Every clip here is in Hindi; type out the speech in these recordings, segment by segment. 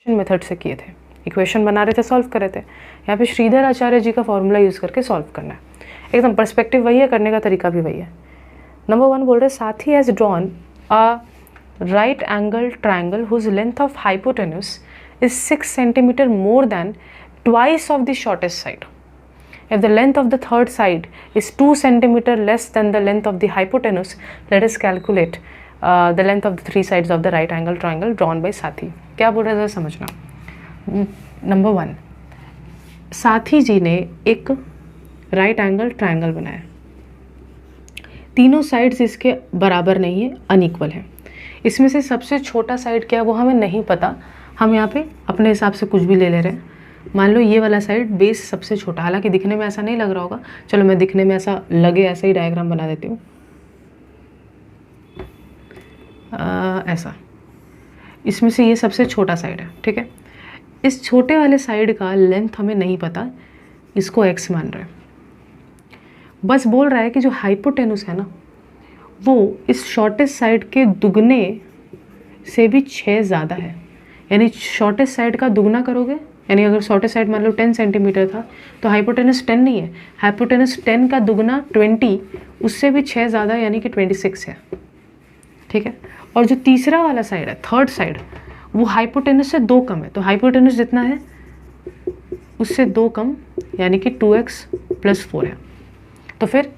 मेथड से किए थे, इक्वेशन बना रहे थे, सॉल्व कर रहे थे। यहाँ पे श्रीधर आचार्य जी का फॉर्मूला यूज़ करके सॉल्व करना है। एकदम पर्सपेक्टिव वही है, करने का तरीका भी वही है। नंबर 1 बोल रहे साथी has drawn a right angle triangle whose length of hypotenuse is 6 centimetre more than twice of the shortest side. If the length of the third side is 2 centimeter less than the length of the hypotenuse, let us calculate the length of the 3 sides of the right angle triangle drawn by साथी। क्या बोल रहे थे समझना। नंबर 1, साथी जी ने एक राइट एंगल ट्रायंगल बनाया, तीनों साइड्स इसके बराबर नहीं है, अनइक्वल है। इसमें से सबसे छोटा साइड क्या है वो हमें नहीं पता, हम यहाँ पे अपने हिसाब से कुछ भी ले रहे हैं। मान लो ये वाला साइड बेस सबसे छोटा, हालांकि दिखने में ऐसा नहीं लग रहा होगा, चलो मैं दिखने में ऐसा लगे ऐसा ही डायग्राम बना देती हूँ। ऐसा, इसमें से ये सबसे छोटा साइड है, ठीक है। इस छोटे वाले साइड का लेंथ हमें नहीं पता, इसको x मान रहे हैं। बस बोल रहा है कि जो हाइपोटेनुस है ना वो इस शॉर्टेस्ट साइड के दुगने से भी 6 ज़्यादा है, यानी शॉर्टेस्ट साइड का दुगना करोगे, यानी अगर शॉर्टेस्ट साइड मान लो 10 सेंटीमीटर था तो हाइपोटेनस 10 नहीं है, हाइपोटेनस 10 का दुगना 20, उससे भी 6 ज़्यादा यानी कि 26 है, ठीक है। और जो तीसरा वाला साइड है, थर्ड साइड, वो हाइपोटेनस से 2 कम है, तो हाइपोटेनस जितना है उससे 2 कम यानी कि 2x + 4 है। तो फिर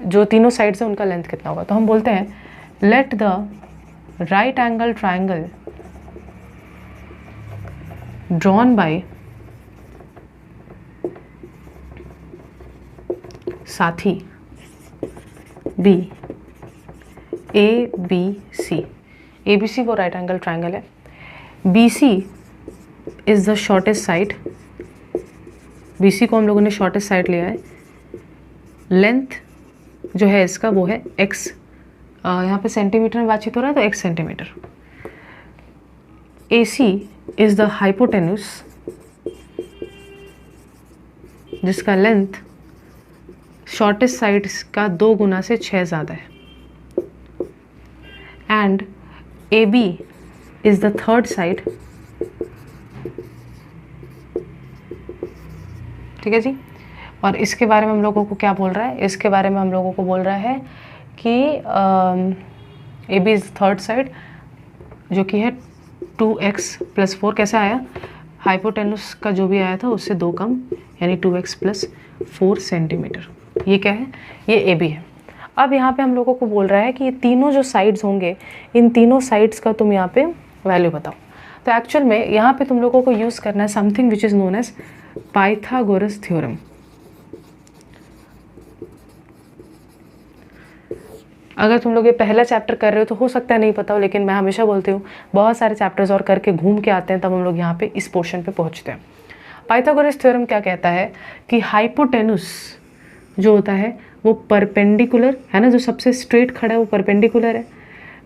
जो तीनों साइड से उनका लेंथ कितना होगा, तो हम बोलते हैं let the right angle triangle drawn by साथी B ABC। ABC वो राइट एंगल ट्रायंगल है, BC is the shortest side, BC को हम लोगों ने शॉर्टेस्ट साइड लिया है। लेंथ जो है इसका वो है x, यहाँ पे सेंटीमीटर में बातचीत हो रहा है तो x centimetre. AC is the hypotenuse जिसका लेंथ शॉर्टेस्ट साइड का 2 गुना से 6 ज़्यादा है। And AB is the third side, ठीक है जी। और इसके बारे में हम लोगों को क्या बोल रहा है, इसके बारे में हम लोगों को बोल रहा है कि AB is the third side जो कि है 2x + 4। कैसे आया, हाइपोटेनस का जो भी आया था उससे 2 कम यानी 2x + 4 सेंटीमीटर। ये क्या है, ये AB है। अब यहाँ पे हम लोगों को बोल रहा है कि ये तीनों जो साइड्स होंगे, इन तीनों साइड्स का तुम यहाँ पे वैल्यू बताओ। तो एक्चुअल में यहाँ पे तुम लोगों को यूज़ करना है something which is known as Pythagoras theorem. अगर तुम लोग ये पहला चैप्टर कर रहे हो तो हो सकता है नहीं पता हो, लेकिन मैं हमेशा बोलती हूँ बहुत सारे चैप्टर्स और करके घूम के आते हैं तब हम लोग यहाँ पे इस पोर्शन पे पहुँचते हैं। पाइथागोरस थ्योरम क्या कहता है कि हाइपोटेनुस जो होता है वो परपेंडिकुलर है ना, जो सबसे स्ट्रेट खड़ा है वो परपेंडिकुलर है,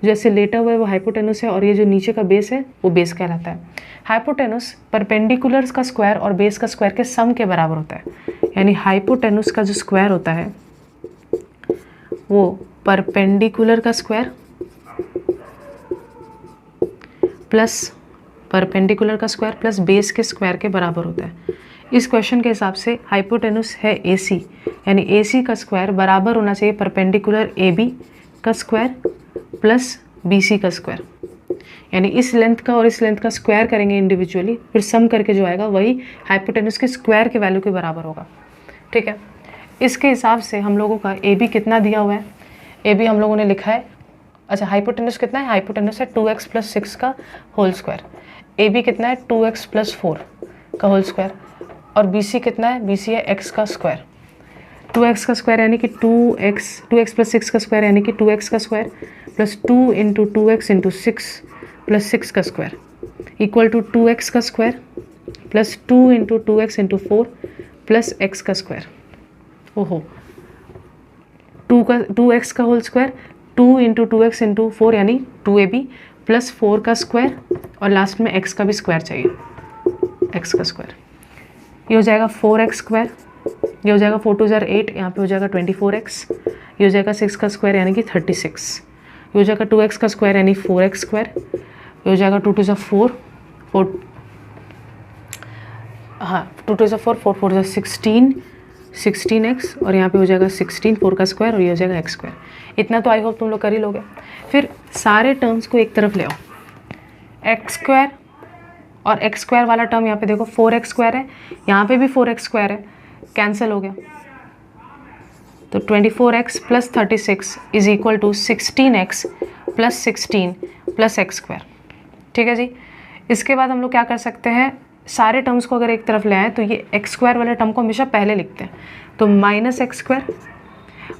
जैसे लेटा हुआ है वो हाइपोटेनुस है, और ये जो नीचे का बेस है वो बेस कहलाता है। हाइपोटेनुस परपेंडिकुलर का स्क्वायर और बेस का स्क्वायर के सम के बराबर होता है, यानी हाइपोटेनुस का जो स्क्वायर होता है वो परपेंडिकुलर का स्क्वायर प्लस परपेंडिकुलर का स्क्वायर प्लस बेस के स्क्वायर के बराबर होता है। इस क्वेश्चन के हिसाब से हाइपोटेनुस है AC, यानी AC का स्क्वायर बराबर होना चाहिए परपेंडिकुलर AB का स्क्वायर प्लस BC का स्क्वायर, यानी इस लेंथ का और इस लेंथ का स्क्वायर करेंगे इंडिविजुअली, फिर सम करके जो आएगा वही हाइपोटेनुस के स्क्वायर के वैल्यू के बराबर होगा, ठीक है। इसके हिसाब से हम लोगों का AB कितना दिया हुआ है, AB हम लोगों ने लिखा है, अच्छा हाइपोटेनुस कितना है, हाइपोटेनुस है 2x + 6 का होल स्क्वायर, AB कितना है 2x + 4 का होल स्क्वायर, और BC कितना है, BC है x का स्क्वायर, 2x का स्क्वायर यानी कि 2x + 6 का स्क्वायर यानी कि 2x का स्क्वायर प्लस 2 × 2x × 6 + 6 का स्क्वायर इक्वल टू 2x का square plus 2 × 2x × 4 plus x का स्क्वायर। ओहो, 2x का होल स्क्वायर 2 × 2x × 4 यानी 2AB प्लस 4 का स्क्वायर, और लास्ट में x का भी स्क्वायर चाहिए, x का स्क्वायर। ये हो जाएगा 4x स्क्वायर, ये हो जाएगा 4 × 2 = 8, यहाँ पे हो जाएगा 24x, ये हो जाएगा 6 का स्क्वायर यानी कि 36, ये हो जाएगा 2x का स्क्वायर यानी 4x स्क्वायर, ये हो जाएगा 2 × 2 = 4, हाँ 2 2 4, 4 4 16, 16x और यहाँ पे हो जाएगा 16, 4 का स्क्वायर और ये हो जाएगा x स्क्वायर। इतना तो आई होप तुम लोग कर ही लोगे। फिर सारे टर्म्स को एक तरफ ले आओ, x स्क्वायर और x स्क्वायर वाला टर्म यहाँ पे देखो 4x स्क्वायर है, यहाँ पे भी 4x स्क्वायर है, कैंसिल हो गया। तो 24x plus 36 is equal to 16x plus 16 plus x square. ठीक है जी। इसके बाद हम लोग क्या कर सकते हैं, सारे टर्म्स को अगर एक तरफ ले आए तो ये एक्स स्क्वायर वाले टर्म को हमेशा पहले लिखते हैं, तो minus x square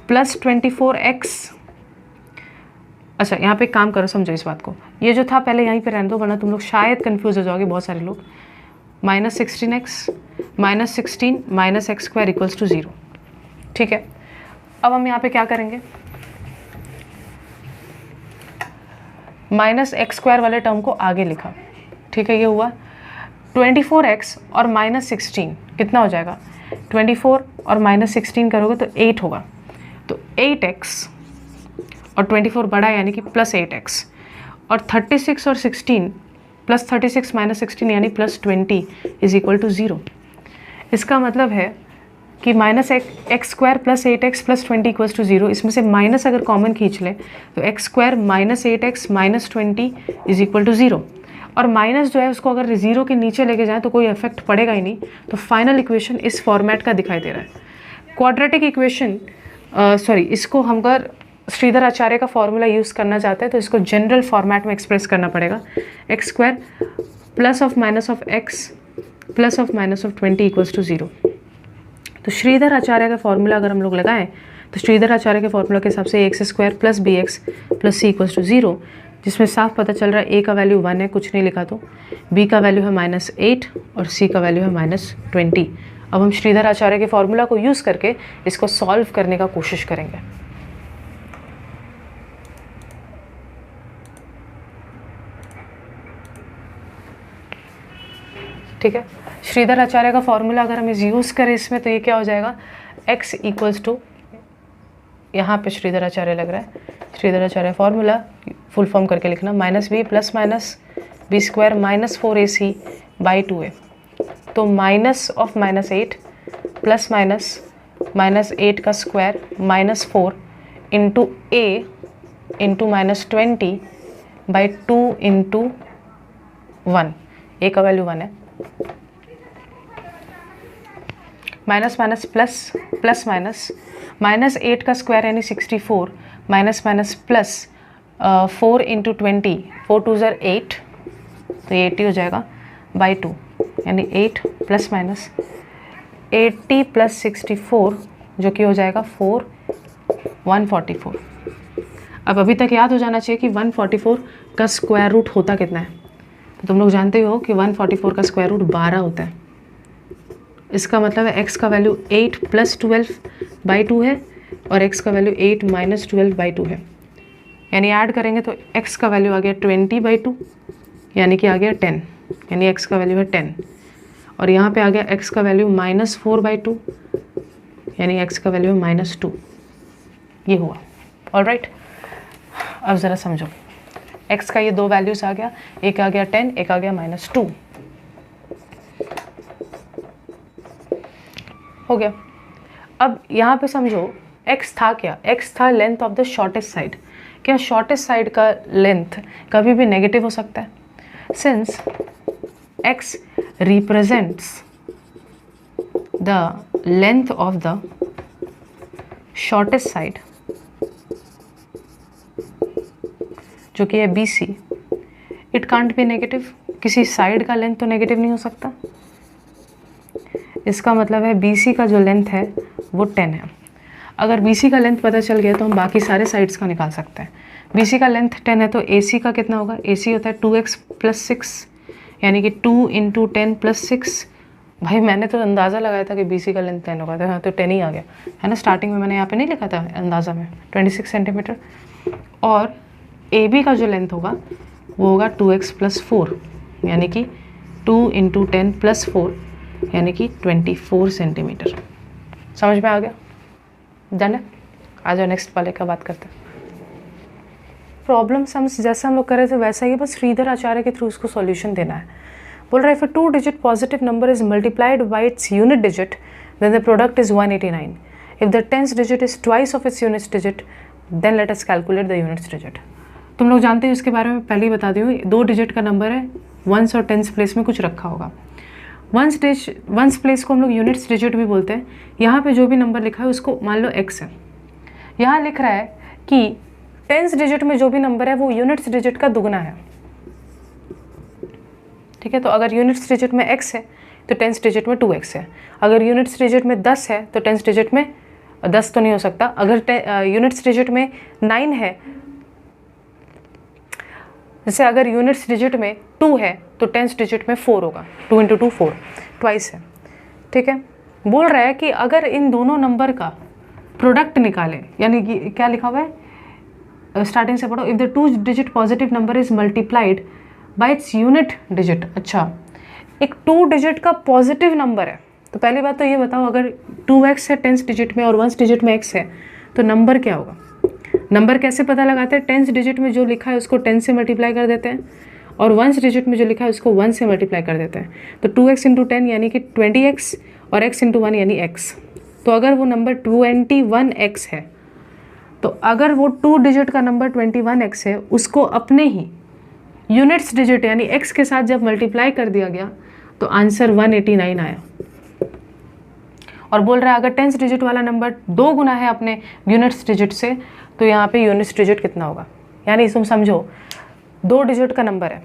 plus 24x। अच्छा यहाँ पे एक काम करो, समझो इस बात को, ये जो था पहले यहीं पे रहने दो वरना तुम लोग शायद कंफ्यूज हो जाओगे बहुत सारे लोग। Minus 16x minus 16 minus x square equals to 0। ठीक है, अब हम यहाँ पे क्या करेंगे, माइनस एक्स स्क्वायर वाले टर्म को आगे लिखा। ठीक है, ये हुआ 24x और माइनस 16 कितना हो जाएगा, 24 और माइनस 16 करोगे तो 8 होगा, तो 8x और 24 बड़ा है यानी कि प्लस 8x और 36 और 16 प्लस 36 माइनस 16 यानी प्लस 20 इज इक्वल टू 0। इसका मतलब है कि minus x square plus 8x plus 20 equals to 0। इसमें से माइनस अगर कॉमन खींच ले तो x square minus 8x minus 20 is equal to 0। और माइनस जो है उसको अगर 0 के नीचे लेके जाएं तो कोई इफेक्ट पड़ेगा ही नहीं। तो फाइनल इक्वेशन इस फॉर्मेट का दिखाई दे रहा है। क्वाड्रेटिक इक्वेशन इसको हम अगर श्रीधर आचार्य का फॉर्मूला यूज़ करना चाहते हैं तो इसको जनरल फॉर्मेट में एक्सप्रेस करना पड़ेगा। X square plus of minus of x plus of minus of 20 equals to 0। तो श्रीधर आचार्य का फॉर्मूला अगर हम लोग लगाएं तो श्रीधर आचार्य के फॉर्मूला के हिसाब से x square plus b x plus c equals to 0, जिसमें साफ पता चल रहा है ए का वैल्यू 1 है, कुछ नहीं लिखा, तो बी का वैल्यू है -8 और सी का वैल्यू है -20। अब हम श्रीधर आचार्य के फॉर्मूला को यूज़ करके इसको सॉल्व करने का कोशिश करेंगे। ठीक है, श्रीधर आचार्य का फॉर्मूला अगर हम यूज़ करें इसमें तो ये क्या हो जाएगा, x इक्वल्स टू, यहाँ पे श्रीधर आचार्य लग रहा है, Shridhar Acharya formula full form करके लिखना, minus b plus minus b square minus 4ac by 2a। तो माइनस ऑफ -8 प्लस माइनस 8 का square -4 into a into -20 by 2 into 1, a का वैल्यू 1 है, minus minus plus plus minus -8 का स्क्वायर यानी 64 माइनस माइनस प्लस 4 इंटू 20, 4 2 ज़र 8, तो ये 80 हो जाएगा बाई 2 यानी 8 प्लस माइनस 80 प्लस 64 जो कि हो जाएगा 144। अब अभी तक याद हो जाना चाहिए कि 144 का स्क्वायर रूट होता कितना है। तो तुम लोग जानते हो कि 144 का स्क्वायर रूट 12 होता है। इसका मतलब है x का वैल्यू 8 प्लस 12 बाई 2 है और x का वैल्यू 8 माइनस 12 बाई 2 है, यानी ऐड करेंगे तो x का वैल्यू आ गया 20 बाई 2 यानी कि आ गया 10, यानी x का वैल्यू है 10। और यहाँ पे आ गया x का वैल्यू -4 बाई 2 यानी x का वैल्यू है -2। ये हुआ। ऑलराइट, अब ज़रा समझो, x का ये दो वैल्यूज़ आ गया, एक आ गया 10, एक आ गया -2, हो गया। अब यहाँ पे समझो x था क्या, x था length of the shortest side. क्या शॉर्टेस्ट साइड का लेंथ कभी भी नेगेटिव हो सकता है? Since x represents the length of the shortest side जो कि है BC, it can't be negative. किसी साइड का लेंथ तो नेगेटिव नहीं हो सकता। इसका मतलब है BC का जो लेंथ है वो 10 है। अगर BC का लेंथ पता चल गया तो हम बाकी सारे साइड्स का निकाल सकते हैं। BC का लेंथ 10 है तो AC का कितना होगा, AC होता है 2x प्लस 6 यानी कि 2 इंटू 10 प्लस 6। भाई मैंने तो अंदाज़ा लगाया था कि BC का लेंथ 10 होगा, तो हाँ तो 10 ही आ गया है ना। स्टार्टिंग में मैंने यहाँ पे नहीं लिखा था अंदाज़ा में 26 सेंटीमीटर। और AB का जो लेंथ होगा वो होगा 2x प्लस 4 यानी कि 2 इंटू 10 प्लस 4 यानी कि 24 सेंटीमीटर। समझ में आ गया? डन है। आ जाओ नेक्स्ट वाले का बात करते हैं। प्रॉब्लम सम्स जैसा हम लोग कर रहे थे वैसा ही, बस श्रीधर आचार्य के थ्रू उसको सॉल्यूशन देना है। बोल रहा है if a 2 digit positive number is multiplied by its unit digit then the product is 189. If the tens digit is twice of its unit digit then let us calculate the units digit. तुम लोग जानते हो इसके बारे में, पहले ही बता दी हूँ. 2 डिजिट का नंबर है, वंस और टेंस प्लेस में कुछ रखा होगा. वंस प्लेस को हम लोग यूनिट्स डिजिट भी बोलते हैं. यहाँ पे जो भी नंबर लिखा है उसको मान लो x है. यहाँ लिख रहा है कि टेंस डिजिट में जो भी नंबर है वो यूनिट्स डिजिट का दुगना है. ठीक है, तो अगर यूनिट्स डिजिट में x है तो टेंस डिजिट में 2x है. अगर यूनिट्स डिजिट में 10 है तो टेंस डिजिट में 10 तो नहीं हो सकता. अगर यूनिट्स डिजिट में 9 है, जैसे अगर यूनिट्स डिजिट में 2 है तो टेंस डिजिट में 4 होगा. 2 × 2 4, ट्वाइस है. ठीक है, बोल रहा है कि अगर इन दोनों नंबर का प्रोडक्ट निकालें, यानी कि क्या लिखा हुआ है, स्टार्टिंग से पढ़ो. If the 2 digit positive number is multiplied by its unit digit. अच्छा, एक 2 डिजिट का पॉजिटिव नंबर है, तो पहली बात तो ये बताओ, अगर 2x है टेंस डिजिट में और वंस डिजिट में x है तो नंबर क्या होगा. नंबर कैसे पता लगाते हैं, टेंस डिजिट में जो लिखा है उसको 10 से मल्टीप्लाई कर देते हैं और वंस डिजिट में जो लिखा है उसको 1 से मल्टीप्लाई कर देते हैं. तो 2x × 10 यानी कि 20x और x × 1 यानी x. तो अगर वो नंबर 21x है, तो अगर वो 2 डिजिट का नंबर 21x है, उसको अपने ही यूनिट्स डिजिट यानी x के साथ जब मल्टीप्लाई कर दिया गया तो आंसर 189 आया. और बोल रहा है अगर टेंस डिजिट वाला नंबर 2 गुना है अपने यूनिट्स डिजिट से तो यहाँ पे यूनिट्स डिजिट कितना होगा. यानी तुम समझो 2 डिजिट का नंबर है,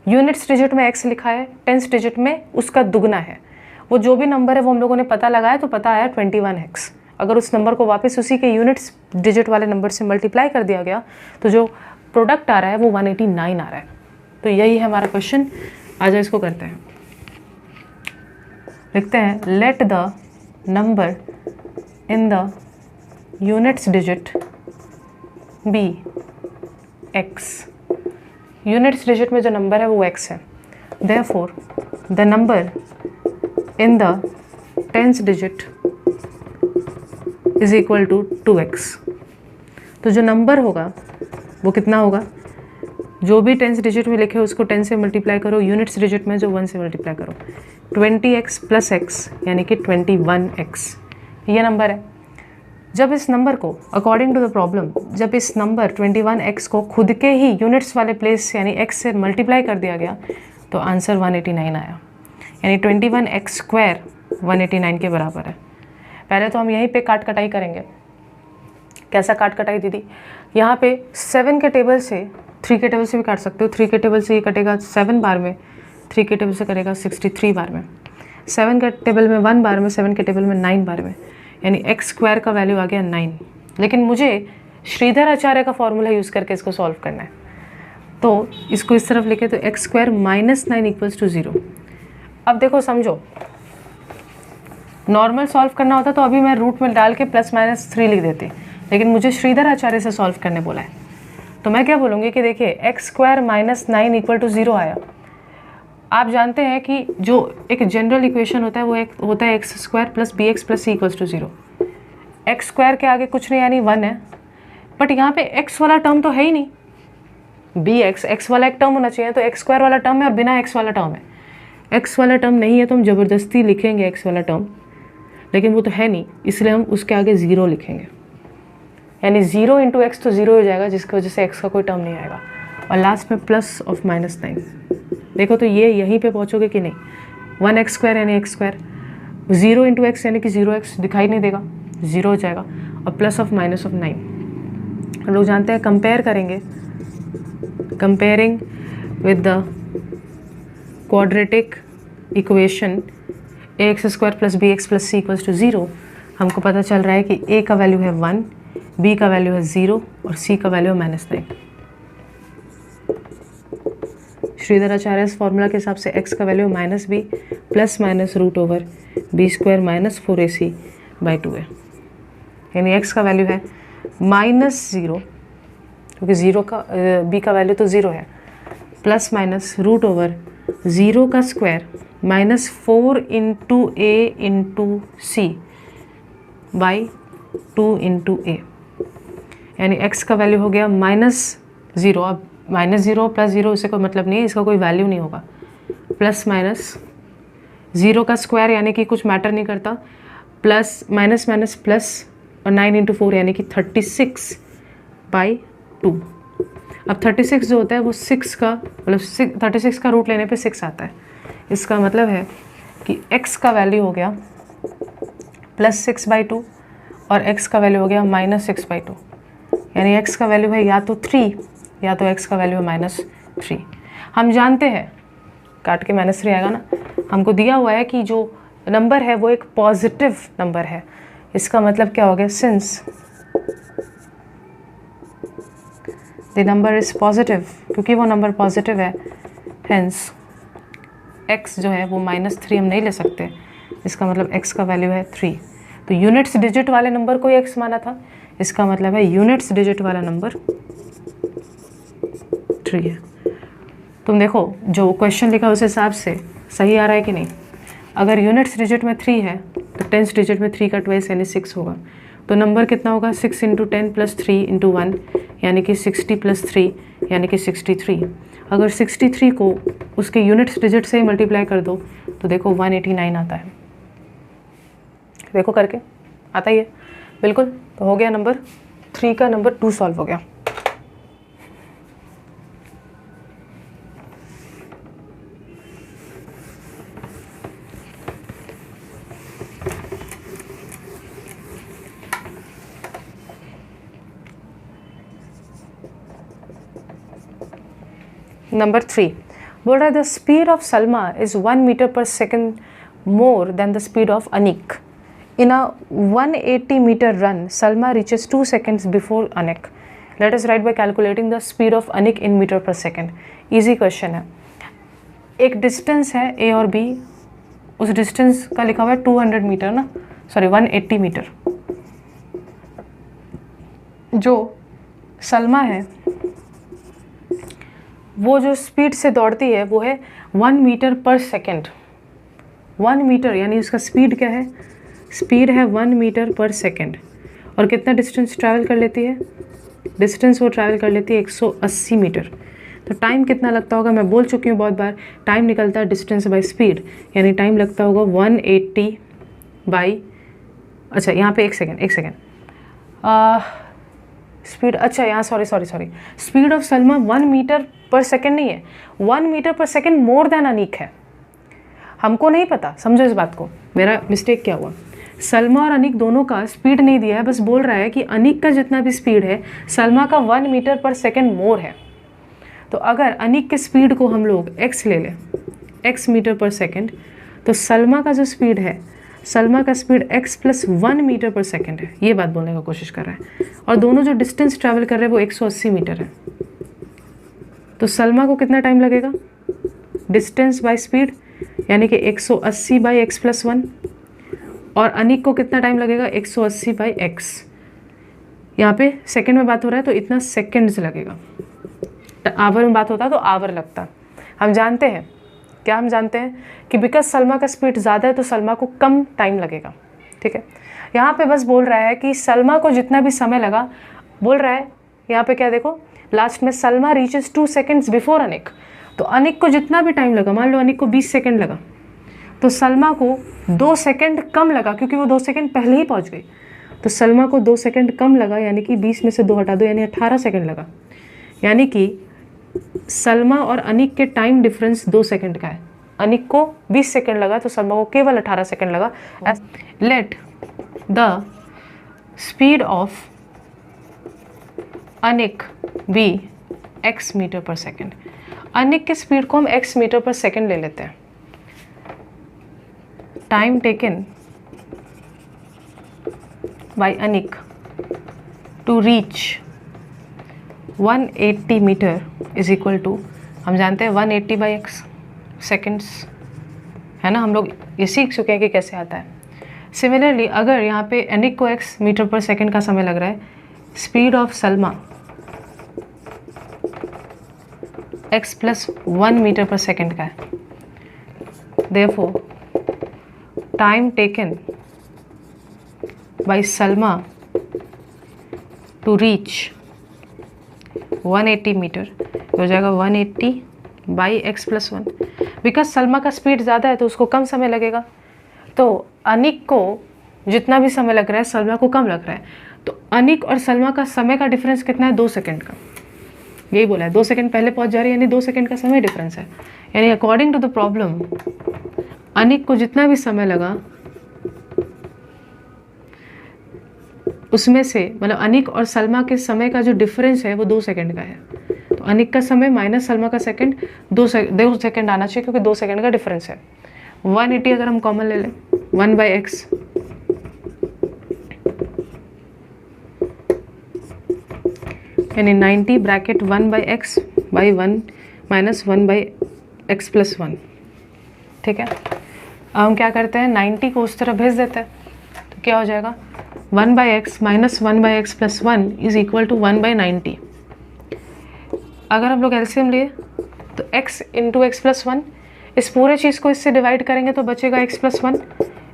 यूनिट्स डिजिट में x लिखा है, टेंस डिजिट में उसका दुगना है. वो जो भी नंबर है वो हम लोगों ने पता लगाया तो पता आया 21x. अगर उस नंबर को वापस उसी के यूनिट्स डिजिट वाले नंबर से मल्टीप्लाई कर दिया गया तो जो प्रोडक्ट आ रहा है वो 189 आ रहा है. तो यही है हमारा क्वेश्चन. आ जाओ इसको करते हैं. लिखते हैं let the number in the units digit be x. Units digit में जो नंबर है वो x है. Therefore the number in the tens digit is equal to 2x. तो जो नंबर होगा वो कितना होगा, जो भी टेंस डिजिट में लिखे उसको 10 से मल्टीप्लाई करो, यूनिट्स डिजिट में जो 1 से मल्टीप्लाई करो. 20x + x यानी कि 21x ये नंबर है. जब इस नंबर को अकॉर्डिंग टू द प्रॉब्लम, जब इस नंबर 21x को खुद के ही यूनिट्स वाले प्लेस यानी x से मल्टीप्लाई कर दिया गया तो आंसर 189 आया. यानी 21x² 189 के बराबर है. पहले तो हम यहीं पे काट कटाई करेंगे. कैसा काट कटाई दीदी, यहाँ पे 7 के टेबल से 3 के टेबल से भी काट सकते हो. 3 के टेबल से ये कटेगा 7 बार में, 3 के टेबल से करेगा 63 बार में, 7 के टेबल में 1 बार में, 7 के टेबल में 9 बार में. यानी x² का वैल्यू आ गया 9. लेकिन मुझे श्रीधर आचार्य का फॉर्मूला यूज़ करके इसको सॉल्व करना है. तो इसको इस तरफ लिखे तो x² - 9 = 0. अब देखो समझो, नॉर्मल सॉल्व करना होता तो अभी मैं रूट में डाल के +-3 लिख देती, लेकिन मुझे श्रीधर आचार्य से सॉल्व करने बोला है. तो मैं क्या बोलूँगी कि देखिए x² - 9 = 0 आया. आप जानते हैं कि जो एक जनरल इक्वेशन होता है वो एक होता है x² + bx + c = 0. x² के आगे कुछ नहीं यानी 1 है, बट यहाँ पे x वाला टर्म तो है ही नहीं. bx x वाला एक टर्म होना चाहिए, तो x² वाला टर्म है और बिना x वाला टर्म है. x वाला टर्म नहीं है तो हम ज़बरदस्ती लिखेंगे x वाला टर्म, लेकिन वो तो है नहीं, इसलिए हम उसके आगे 0 लिखेंगे. यानी 0 × x तो 0 हो जाएगा, जिसकी वजह से x का कोई टर्म नहीं आएगा. और लास्ट में +(-9). देखो तो ये यहीं पे पहुँचोगे कि नहीं. 1x² यानी x², 0 × x यानी कि 0x दिखाई नहीं देगा, 0 हो जाएगा, और +(-9). हम लोग जानते हैं कंपेयर करेंगे, comparing with the quadratic equation ax² + bx + c = 0. हमको पता चल रहा है कि a का वैल्यू है 1, b का वैल्यू है 0 और c का वैल्यू है -9. श्रीधर आचार्य इस फॉर्मूला के हिसाब से x का वैल्यू -b ±√(b² - 4ac/2 है. यानी x का वैल्यू है -0, क्योंकि 0 का b का वैल्यू तो 0 है, ±√0² -4 × a × c/2 × a. यानी x का वैल्यू हो गया -0. अब -0 + 0 इससे कोई मतलब नहीं है, इसका कोई वैल्यू नहीं होगा. प्लस माइनस 0 का स्क्वायर यानी कि कुछ मैटर नहीं करता, प्लस माइनस माइनस प्लस, और 9 इंटू 4 यानी कि 36/2। अब 36 जो होता है वो 6 का मतलब 36 का रूट लेने पे 6 आता है। इसका मतलब है कि x का वैल्यू हो गया +6/2 और x का वैल्यू हो गया -6/2, यानी x का वैल्यू है या तो 3 या तो x का वैल्यू है -3। हम जानते हैं काट के -3 आएगा ना, हमको दिया हुआ है कि जो नंबर है वो एक पॉजिटिव नंबर है। इसका मतलब क्या हो गया, since the number is positive, क्योंकि वो नंबर पॉजिटिव है, हेंस x जो है वो -3 हम नहीं ले सकते, इसका मतलब x का वैल्यू है 3। तो यूनिट्स डिजिट वाले नंबर को x माना था, इसका मतलब है यूनिट्स डिजिट वाला नंबर 3 है। तुम देखो जो क्वेश्चन लिखा उस हिसाब से सही आ रहा है कि नहीं। अगर यूनिट्स डिजिट में 3 है तो टेंस डिजिट में 3 का ट्वाइस यानी 6 होगा। तो नंबर कितना होगा, 6 × 10 + 3 × 1 यानी कि 60 + 3 यानी कि 63। अगर 63 को उसके यूनिट्स डिजिट से ही मल्टीप्लाई कर दो तो देखो 189 आता है। देखो करके आता ही है बिल्कुल। तो हो गया नंबर 3 का नंबर 2 सॉल्व हो गया। नंबर 3 बोल रहा है the speed of Salma is 1 metre पर second more than the speed of Anik. In a 180 meter run, Salma reaches 2 seconds before Anik. Let us write by calculating the speed of Anik in meter per second. Easy question है। एक डिस्टेंस है A और B, उस डिस्टेंस का लिखा हुआ है 200 मीटर ना, सॉरी 180 मीटर। जो सलमा है वो जो स्पीड से दौड़ती है वो है 1 मीटर पर सेकेंड। 1 मीटर यानी उसका स्पीड क्या है, स्पीड है 1 मीटर पर सेकेंड। और कितना डिस्टेंस ट्रैवल कर लेती है, डिस्टेंस वो ट्रैवल कर लेती है 180 मीटर। तो टाइम कितना लगता होगा, मैं बोल चुकी हूँ बहुत बार, टाइम निकलता है डिस्टेंस बाय स्पीड, यानी टाइम लगता होगा 180 बाई, अच्छा यहाँ पे एक सेकेंड स्पीड, अच्छा यहाँ sorry speed of Salma 1 metre पर सेकेंड नहीं है, 1 मीटर पर सेकेंड मोर देन अनिक है। हमको नहीं पता, समझो इस बात को, मेरा मिस्टेक क्या हुआ। सलमा और अनिक दोनों का स्पीड नहीं दिया है, बस बोल रहा है कि अनिक का जितना भी स्पीड है सलमा का 1 मीटर पर सेकेंड मोर है। तो अगर अनिक के स्पीड को हम लोग x ले लें, x मीटर पर सेकेंड, तो सलमा का जो स्पीड है, सलमा का स्पीड x + 1 मीटर पर सेकेंड है। ये बात बोलने का कोशिश कर रहा है। और दोनों जो डिस्टेंस ट्रैवल कर रहे हैं वो 180 मीटर है। तो सलमा को कितना टाइम लगेगा, डिस्टेंस बाय स्पीड यानी कि 180 बाई x + 1, और अनिक को कितना टाइम लगेगा 180 बाई x। यहाँ पे सेकंड में बात हो रहा है तो इतना सेकंड्स लगेगा, आवर में बात होता है तो आवर लगता। हम जानते हैं, क्या हम जानते हैं कि बिकॉज सलमा का स्पीड ज़्यादा है तो सलमा को कम टाइम लगेगा, ठीक है। यहाँ पे बस बोल रहा है कि सलमा को जितना भी समय लगा, बोल रहा है यहाँ पे क्या देखो लास्ट में, Salma reaches 2 seconds before Anik. तो अनिक को जितना भी टाइम लगा, मान लो अनिक को 20 सेकेंड लगा, तो सलमा को 2 सेकेंड कम लगा क्योंकि वो 2 सेकेंड पहले ही पहुंच गई। तो सलमा को 2 सेकेंड कम लगा, यानी कि 20 में से 2 हटा दो, यानी 18 सेकेंड लगा। यानी कि सलमा और अनिक के टाइम डिफरेंस 2 सेकेंड का है। अनिक को 20 सेकेंड लगा तो सलमा को केवल 18 सेकेंड लगा। Let the speed of Anik be x metre पर सेकेंड। अनिक के स्पीड को हम x मीटर पर सेकेंड ले लेते हैं। Time taken by Anik to reach 180 metre is equal to, हम जानते हैं 180 बाई x सेकेंड्स है ना, हम लोग ये सीख चुके हैं कि कैसे आता है। सिमिलरली अगर यहाँ पे अनिक को x मीटर पर सेकेंड का समय लग रहा है, speed of Salma x + 1 metre पर सेकेंड का है, therefore time taken by Salma to reach 180 metre हो जाएगा 180 बाई x + 1। बिकॉज सलमा का स्पीड ज़्यादा है तो उसको कम समय लगेगा, तो अनिक को जितना भी समय लग रहा है सलमा को कम लग रहा है, तो अनिक और सलमा का समय का डिफरेंस कितना है, 2 सेकेंड का। यही बोला है, 2 सेकेंड पहले पहुंच जा रही है, यानी 2 सेकेंड का समय डिफरेंस है। यानी according to the problem Anik को जितना भी समय लगा उसमें से, मतलब अनिक और सलमा के समय का जो डिफरेंस है वो 2 सेकेंड का है। तो अनिक का समय माइनस सलमा का सेकेंड 2 सेकेंड आना चाहिए, क्योंकि 2 सेकेंड का डिफरेंस है। 180 अगर हम कॉमन ले लें, 1/x यानी 90 bracket 1/x by 1 minus 1/x plus 1। ठीक है, अब हम क्या करते हैं, 90 को उस तरफ भेज देते हैं, तो क्या हो जाएगा 1/x minus 1/x plus 1 is equal to 1/90। अगर हम लोग एलसीएम लिए तो x इंटू एक्स प्लस 1, इस पूरे चीज़ को इससे डिवाइड करेंगे तो बचेगा x प्लस 1,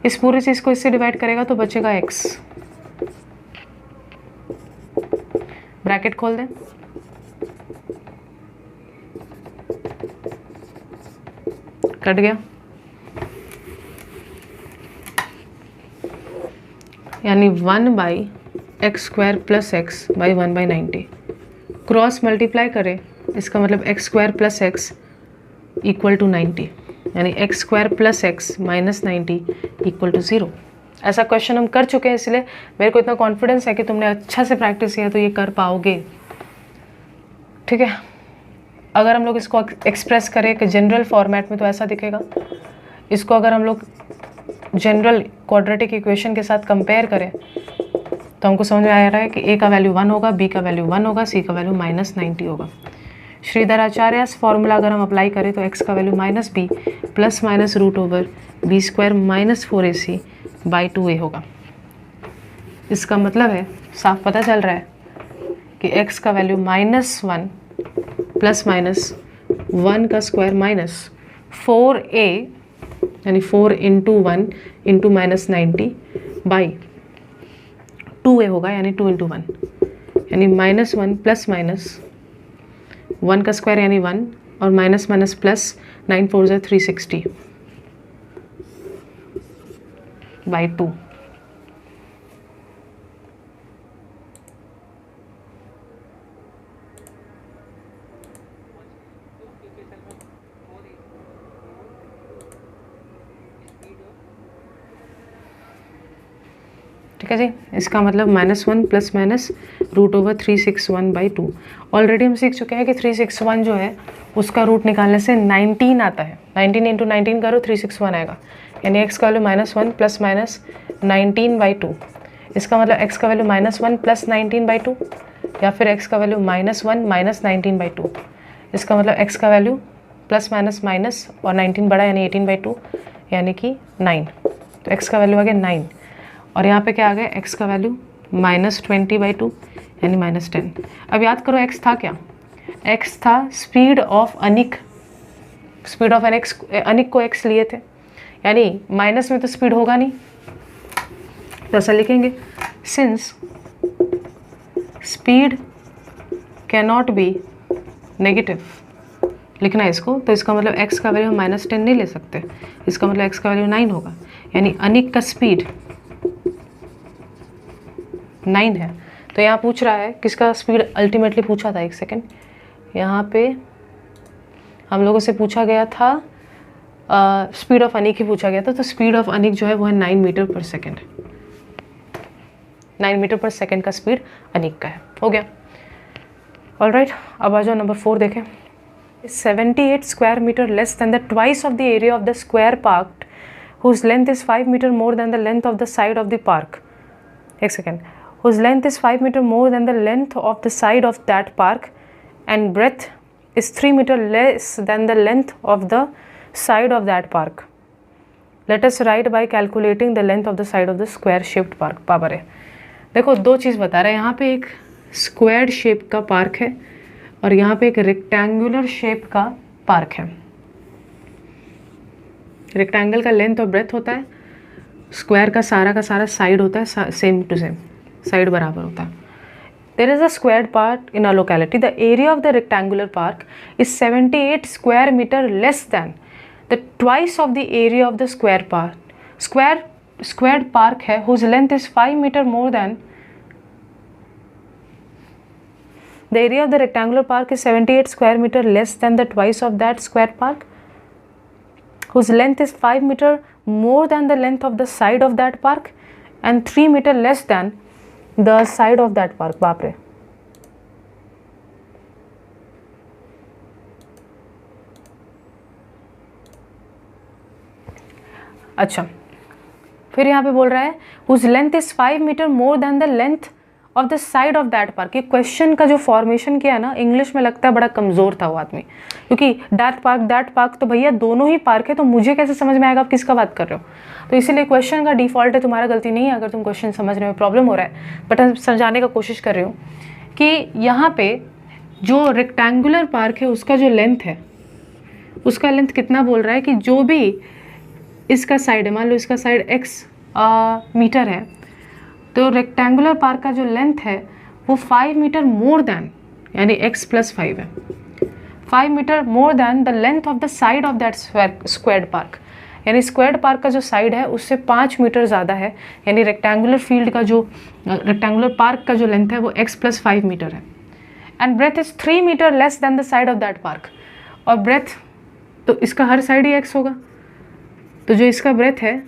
इस पूरे चीज़ को इससे डिवाइड करेगा तो बचेगा x। ब्रैकेट खोल दें, कट गया, यानी 1/x² plus x by 1/90। Cross multiply करें, इसका मतलब x² plus x equal to 90, यानी x² plus x minus 90 equal to 0। ऐसा क्वेश्चन हम कर चुके हैं, इसलिए मेरे को इतना कॉन्फिडेंस है कि तुमने अच्छा से प्रैक्टिस किया तो ये कर पाओगे। ठीक है, अगर हम लोग इसको एक्सप्रेस करें कि जनरल फॉर्मेट में तो ऐसा दिखेगा। इसको अगर हम लोग जनरल क्वाड्रेटिक इक्वेशन के साथ कंपेयर करें तो हमको समझ में आ रहा है कि a का वैल्यू 1 होगा, b का वैल्यू 1 होगा, c का वैल्यू माइनस 90 होगा। श्रीधर आचार्य फॉर्मूला अगर हम अप्लाई करें तो x का value -b plus minus √b² minus 4ac by 2a होगा। इसका मतलब है, साफ पता चल रहा है कि x का वैल्यू -1 प्लस माइनस 1 का स्क्वायर माइनस 4a यानी 4 into 1 into minus 90 by 2a होगा, यानी 2 इंटू 1 यानी -1 प्लस माइनस 1 का स्क्वायर यानी 1 और माइनस माइनस प्लस 9 4 ज़ा 360 बाई 2। ठीक है जी, इसका मतलब -1 प्लस माइनस √361 बाई 2। ऑलरेडी हम सीख चुके हैं कि 361 जो है उसका रूट निकालने से 19 आता है। 19 इंटू 19 करो 361 आएगा, यानी x का वैल्यू -1 प्लस माइनस 19 बाई 2। इसका मतलब x का वैल्यू -1 प्लस 19 बाई 2 या फिर x का वैल्यू -1 माइनस 19 बाई 2। इसका मतलब x का वैल्यू प्लस माइनस माइनस और 19 बड़ा यानी 18 बाई 2 यानी कि 9। तो x का वैल्यू आ गया 9 और यहाँ पे क्या आ गया, x का वैल्यू -20 बाई 2 यानी -10। अब याद करो x था क्या, x था speed of Anik. Speed of Anik को x लिए थे, यानी माइनस में तो स्पीड होगा नहीं, तो ऐसा लिखेंगे since speed can not be negative, लिखना है इसको। तो इसका मतलब x का वैल्यू हम -10 नहीं ले सकते, इसका मतलब x का वैल्यू 9 होगा, यानी अनिक का स्पीड 9 है। तो यहाँ पूछ रहा है किसका स्पीड अल्टीमेटली पूछा था, एक सेकेंड, यहाँ पे हम लोगों से पूछा गया था स्पीड ऑफ अनिक ही पूछा गया था। तो स्पीड ऑफ अनिक जो है वो है 9 मीटर पर सेकेंड। 9 मीटर पर सेकेंड का स्पीड अनिक का है। हो गया, ऑलराइट। अब आ जाओ नंबर 4 देखें। 78 square metre less than the twice of the area of the square park whose length is 5 meter more than the length of the side of the park. एक second, whose length is 5 meter more than the length of the side of that park and breadth is 3 meter less than the length of the side of that park. Let us write by calculating the length of the side of the square shaped park. Power है, देखो दो चीज़ बता रहा है, यहाँ पे एक स्क्वायर शेप का पार्क है और यहाँ पे एक रेक्टेंगुलर शेप का पार्क है। रेक्टेंगल का लेंथ और ब्रेथ होता है, स्क्वायर का सारा साइड होता है सेम टू सेम, साइड बराबर होता है। There is a squared part in a locality. The area of the rectangular park is 78 square meter less than the twice of the area of the square park, squared park है whose length is 5 metre more than the area of the rectangular park is 78 square meter less than the twice of that square park whose length is 5 meter more than the length of the side of that park and 3 meter less than the side of that park. बाप रे, अच्छा फिर यहाँ पे बोल रहा है whose length is 5 meter more than the length of the side of that park. ये क्वेश्चन का जो फॉर्मेशन किया ना, इंग्लिश में लगता है बड़ा कमज़ोर था वो आदमी, क्योंकि दैट पार्क तो भैया दोनों ही पार्क है, तो मुझे कैसे समझ में आएगा आप किसका बात कर रहे हो। तो इसीलिए क्वेश्चन का डिफ़ॉल्ट है, तुम्हारा गलती नहीं है अगर तुम क्वेश्चन समझने में प्रॉब्लम हो रहा है, बट मैं समझाने का कोशिश कर रही हूँ कि यहाँ पे जो रेक्टेंगुलर पार्क है उसका जो लेंथ है, उसका लेंथ कितना बोल रहा है कि जो भी इसका साइड है, मान लो इसका साइड x मीटर है, तो रेक्टेंगुलर पार्क का जो लेंथ है वो 5 मीटर मोर देन, यानी x + 5 है, 5 metre more than the length of the side of that squared park, यानी स्क्वायर्ड पार्क का जो साइड है उससे 5 मीटर ज़्यादा है, यानी रेक्टेंगुलर पार्क का जो लेंथ है वो x + 5 मीटर है। And breadth is 3 metre less than the side of that park, और ब्रेथ तो इसका हर साइड ही x होगा, तो जो इसका ब्रेथ है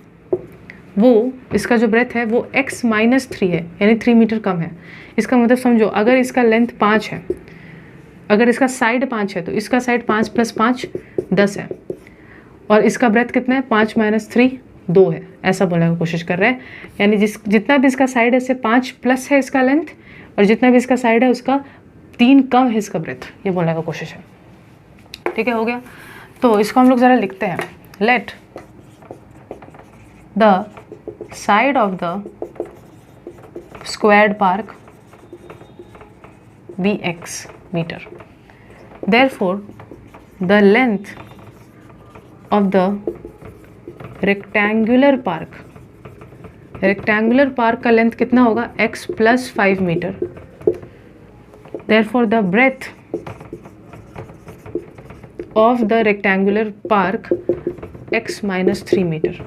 वो, इसका जो ब्रेथ है वो x - 3 है, यानी 3 मीटर कम है। इसका मतलब समझो, अगर इसका लेंथ 5 है, अगर इसका साइड 5 है तो इसका साइड 5 + 5 10 है, और इसका ब्रेथ कितना है 5 - 3 2 है, ऐसा बोलने की कोशिश कर रहा है। यानी जितना भी इसका साइड है इससे 5 प्लस है इसका लेंथ, और जितना भी इसका साइड है उसका 3 कम है इसका ब्रेथ, ये बोलने का कोशिश है। ठीक है, हो गया। तो इसको हम लोग ज़रा लिखते हैं, let the side of the squared park be x meter, therefore the length of the rectangular park का लेंथ कितना होगा x + 5 metre, therefore the breadth of the rectangular park x - 3 metre.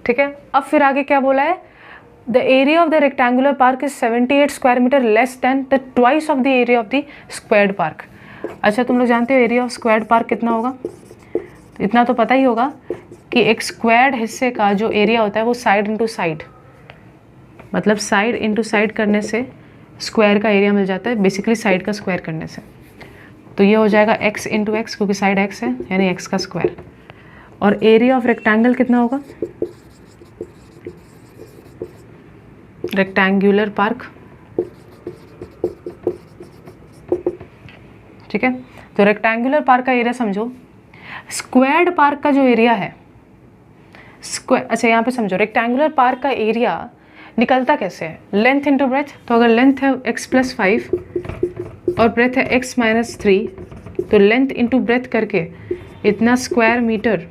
ठीक है, अब फिर आगे क्या बोला है, the area of the rectangular park is 78 square metre less than the twice of the area of the squared park. अच्छा, तुम लोग जानते हो एरिया ऑफ स्क्वायर्ड पार्क कितना होगा, इतना तो पता ही होगा कि एक स्क्वायर्ड हिस्से का जो एरिया होता है वो साइड इंटू साइड, मतलब साइड इंटू साइड करने से स्क्वायर का एरिया मिल जाता है, बेसिकली साइड का स्क्वायर करने से। तो ये हो जाएगा x × x, क्योंकि साइड x है, यानी x का स्क्वायर। और एरिया ऑफ रेक्टेंगल कितना होगा, रेक्टेंगुलर पार्क, ठीक है। तो रेक्टेंगुलर पार्क का एरिया समझो, स्क्वायर्ड पार्क का जो एरिया है अच्छा यहाँ पे समझो, रेक्टेंगुलर पार्क का एरिया निकलता कैसे है, लेंथ इंटू ब्रेथ। तो अगर लेंथ है x + 5 और ब्रेथ है x - 3, तो लेंथ इंटू ब्रेथ करके इतना स्क्वायर मीटर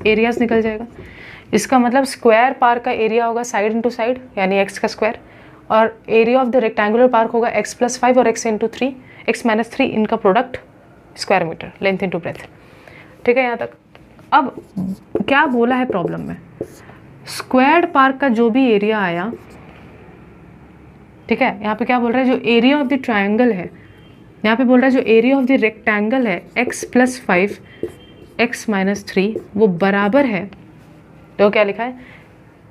एरियाज निकल जाएगा। इसका मतलब स्क्वायर पार्क का एरिया होगा साइड इंटू साइड, यानी x का स्क्वायर, और area of the rectangular park होगा x + 5 और x - 3 इनका product square metre, length into breadth. ठीक है यहाँ तक। अब क्या बोला है प्रॉब्लम में, स्क्वायर्ड पार्क का जो भी एरिया आया, ठीक है, यहाँ पे क्या बोल रहा है, जो एरिया ऑफ द ट्रायंगल है, यहाँ पे बोल रहा है जो एरिया ऑफ द रेक्टेंगल है x + 5 x - 3 वो बराबर है, तो क्या लिखा है,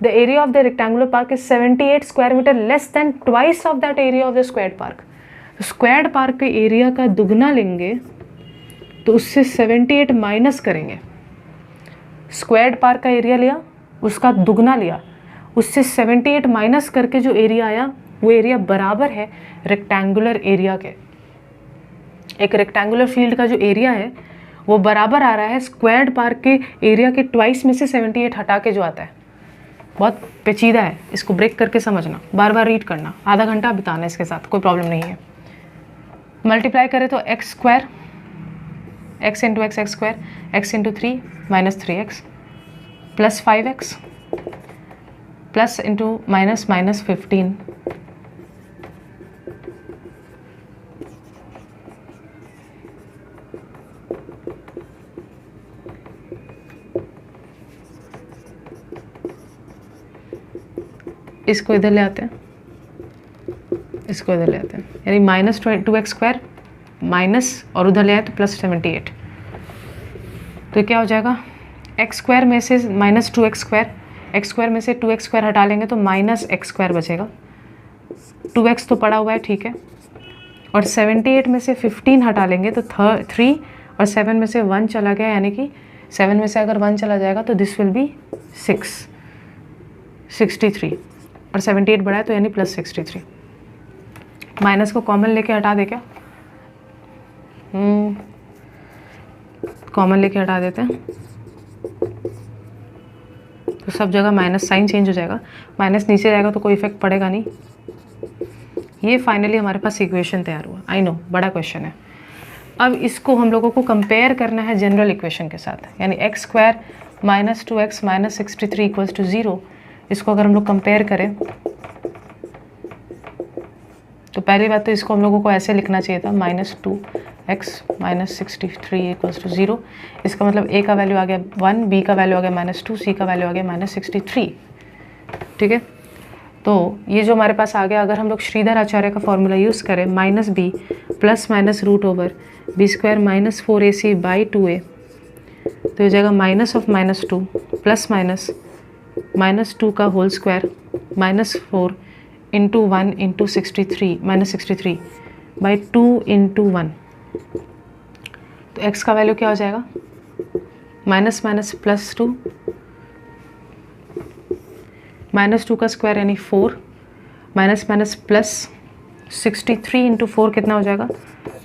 the area of the rectangular park is 78 square metre less than twice of that area of the squared park. तो स्क्वायर्ड पार्क के एरिया का दुगना लेंगे तो उससे 78 माइनस करेंगे, स्क्वायर्ड पार्क का एरिया लिया उसका दुगना लिया, उससे 78 माइनस करके जो एरिया आया वो एरिया बराबर है रेक्टेंगुलर एरिया के। एक रेक्टेंगुलर फील्ड का जो एरिया है वो बराबर आ रहा है स्क्वायर्ड पार्क के एरिया के ट्वाइस में से 78 हटा के जो आता है। बहुत पेचीदा है, इसको ब्रेक करके समझना, बार बार रीड करना, आधा घंटा बिताना इसके साथ, कोई प्रॉब्लम नहीं है। मल्टीप्लाई करें तो x square, x × x x square, x × 3 - 3x + 5x plus into minus -15 = इसको इधर ले आते हैं, इसको इधर ले आते हैं, यानी माइनस 2x² माइनस और उधर ले आए तो प्लस 78। तो क्या हो जाएगा, x² में से माइनस 2x², x² में से 2x² हटा लेंगे तो माइनस x² बचेगा। 2x तो पड़ा हुआ है, ठीक है, और 78 में से 15 हटा लेंगे तो 3 और 7 में से 1 चला गया, यानी कि 7 में से अगर 1 चला जाएगा तो दिस विल बी 63 और 78 बढ़ा है तो यानी प्लस 63। माइनस को कॉमन लेके हटा दे क्या, कॉमन लेके हटा देते हैं तो सब जगह माइनस साइन चेंज हो जाएगा, माइनस नीचे जाएगा तो कोई इफेक्ट पड़ेगा नहीं। ये फाइनली हमारे पास इक्वेशन तैयार हुआ। आई नो बड़ा क्वेश्चन है। अब इसको हम लोगों को कंपेयर करना है जनरल इक्वेशन के साथ, यानी x² minus 2x minus 63 equals to 0। इसको अगर हम लोग कंपेयर करें तो पहली बात तो इसको हम लोगों को ऐसे लिखना चाहिए था, minus 2x minus 63 equals to 0। इसका मतलब a का वैल्यू आ गया 1, b का वैल्यू आ गया -2, c का वैल्यू आ गया -63। ठीक है, तो ये जो हमारे पास आ गया, अगर हम लोग श्रीधर आचार्य का फॉर्मूला यूज़ करें, minus b plus minus √b² minus 4ac by 2a, तो हो जाएगा माइनस ऑफ -2 प्लस -2 का whole square -4 into 1 into 63 -63 by 2 into 1। तो x का वैल्यू क्या हो जाएगा, माइनस माइनस प्लस 2, -2 का स्क्वायर यानी 4, माइनस माइनस प्लस 63 इंटू 4 कितना हो जाएगा,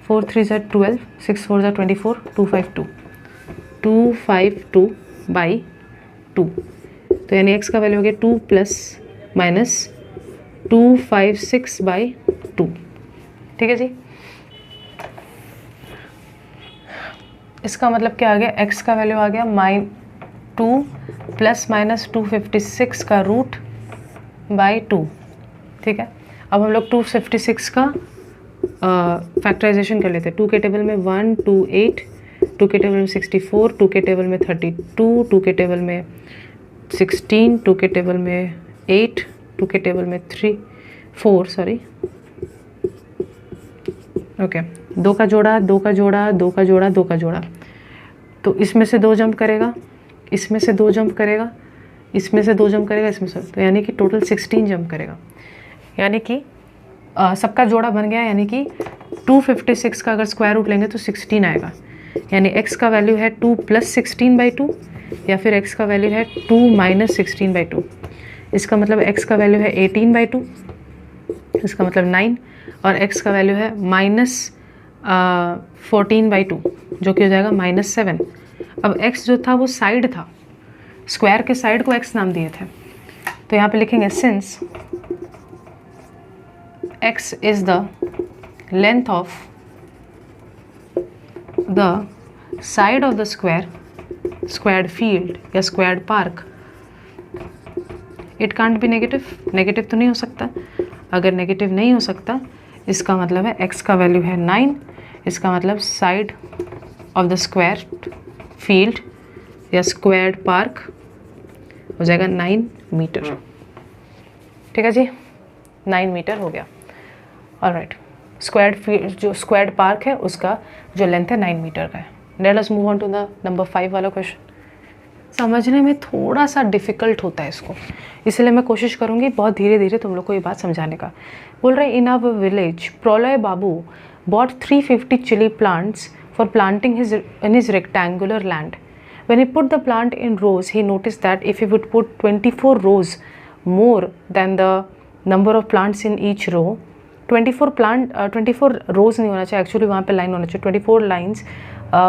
4 3 ज़ा 12, 6 4 ज़ा 24, 252 बाई 2। तो यानी x का वैल्यू हो गया 2 प्लस माइनस 256 बाई 2। ठीक है जी, इसका मतलब क्या आ गया, x का वैल्यू आ गया 2 प्लस माइनस 256 का रूट बाई 2। ठीक है, अब हम लोग 256 का फैक्टराइजेशन कर लेते हैं। 2 के टेबल में 1 2 8, 2 के टेबल में 64, 2 के टेबल में 32, 2 के टेबल में 16, 2 के टेबल में 8, 2 के टेबल में 4 सॉरी, ओके, 2 का जोड़ा 2 का जोड़ा 2 का जोड़ा 2 का जोड़ा, तो इसमें से 2 जंप करेगा, इसमें से 2 जंप करेगा, इसमें से 2 जंप करेगा, इसमें से, तो यानी कि टोटल 16 जंप करेगा। यानी कि सबका जोड़ा बन गया, यानी कि 256 का अगर स्क्वायर रूट लेंगे तो 16 आएगा। यानी x का वैल्यू है 2 प्लस 16 बाई 2, या फिर x का वैल्यू है 2 माइनस 16 बाई 2। इसका मतलब x का वैल्यू है 18 बाई 2, इसका मतलब 9, और x का वैल्यू है माइनस 14 बाई 2, जो कि हो जाएगा -7। अब x जो था वो साइड था, स्क्वायर के साइड को x नाम दिए थे, तो यहाँ पे लिखेंगे since x is the length of the side of the squared field या squared park, it can't be negative. Negative तो नहीं हो सकता। अगर नेगेटिव नहीं हो सकता, इसका मतलब है x का वैल्यू है 9, इसका मतलब side of the square field या स्क्वायर्ड पार्क हो जाएगा 9 मीटर। ठीक है जी, 9 मीटर हो गया। ऑलराइट, स्क्वायर्ड फील्ड जो स्क्वायर्ड पार्क है उसका जो लेंथ है 9 मीटर का है। Let us move on to the number 5 वाला क्वेश्चन। समझने में थोड़ा सा डिफ़िकल्ट होता है इसको, इसलिए मैं कोशिश करूँगी बहुत धीरे धीरे तुम लोग को ये बात समझाने का। बोल रहे इन our village Pralay Babu bought 350 chilli plants for planting in his rectangular land. When he put the plant in rows, he noticed that if he would put 24 rows more than the number of plants in each row, 24 rows नहीं होना चाहिए, एक्चुअली वहाँ पे लाइन होना चाहिए, 24 lines